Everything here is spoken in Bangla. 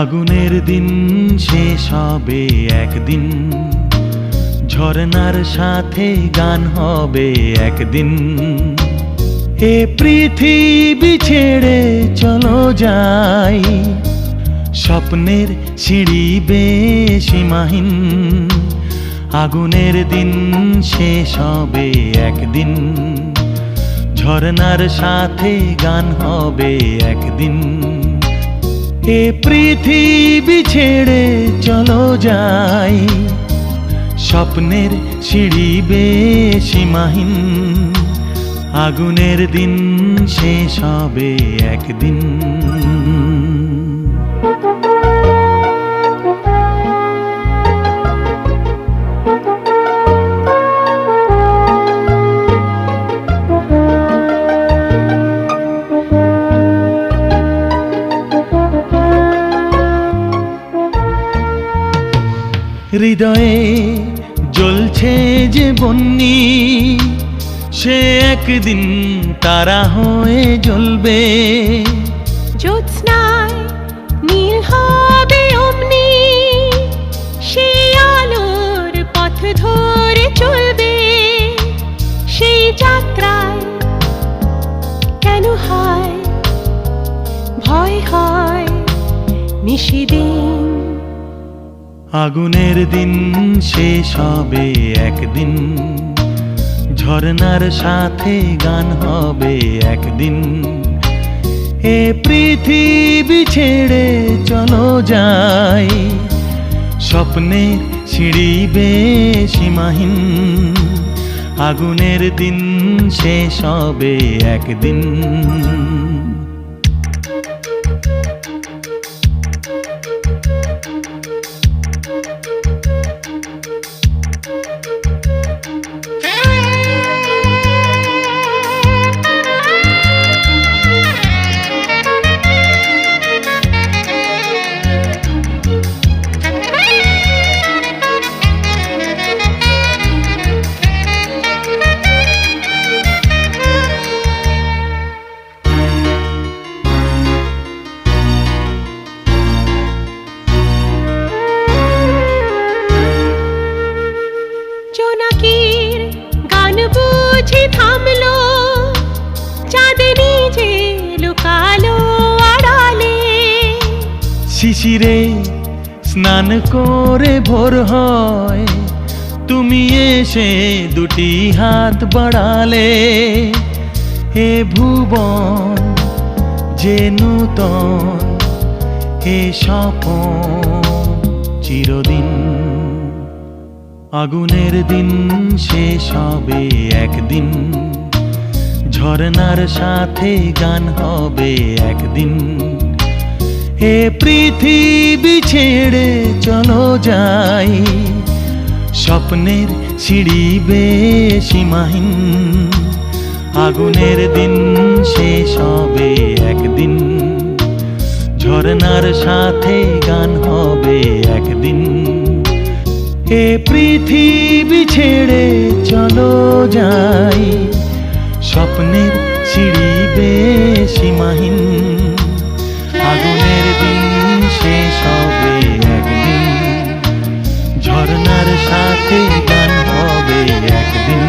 আগুনের দিন শেষ হবে একদিন, ঝরনার সাথে গান হবে একদিন। এ পৃথিবী ছেড়ে চলো যাই, স্বপ্নের সিঁড়ি বেয়ে সীমাহীন। আগুনের দিন শেষ হবে একদিন, ঝরনার সাথে গান হবে একদিন। এ পৃথিবী ছেড়ে চলো যাই, স্বপ্নের সিঁড়ি বেয়ে সীমাহীন। আগুনের দিন শেষ হবে একদিন। হৃদয়ে জ্বলছে যে বন্যি, সে একদিন তারা হয়ে জ্বলবে। জ্যোৎস্নায় নীল হবে অমনি, সেই আলোর পথ ধরে চলবে। সেই যাত্রায় কেন হয় ভয়, হয় নিশিদিন। আগুনের দিন শেষ হবে একদিন, ঝরনার সাথে গান হবে একদিন। এ পৃথিবী ছেড়ে চলো যাই, স্বপ্নের সিঁড়ি বেয়ে সীমাহীন। আগুনের দিন শেষ হবে একদিন। জোনাকির গান বুঝি থামলো, চাঁদ নিজে লুকালো আড়ালে। শিশিরে স্নান করে ভোর হয়, তুমি এসে দুটি হাত বাড়ালে। হে ভুবন যে নূতন, হে স্বপন চিরদিন। আগুনের দিন শেষ হবে একদিন, ঝরনার সাথে গান হবে একদিন। এ পৃথিবী ছেড়ে চলো যাই, স্বপ্নের সিঁড়ি বেয়ে সীমাহীন। আগুনের দিন শেষ হবে একদিন, ঝরনার সাথে গান হবে একদিন। এ পৃথিবী ছেড়ে চলো যাই, স্বপ্নের সিঁড়ি বেয়ে সীমাহীন। আগুনের দিন শেষ হবে একদিন, ঝরনার সাথে গান হবে একদিন।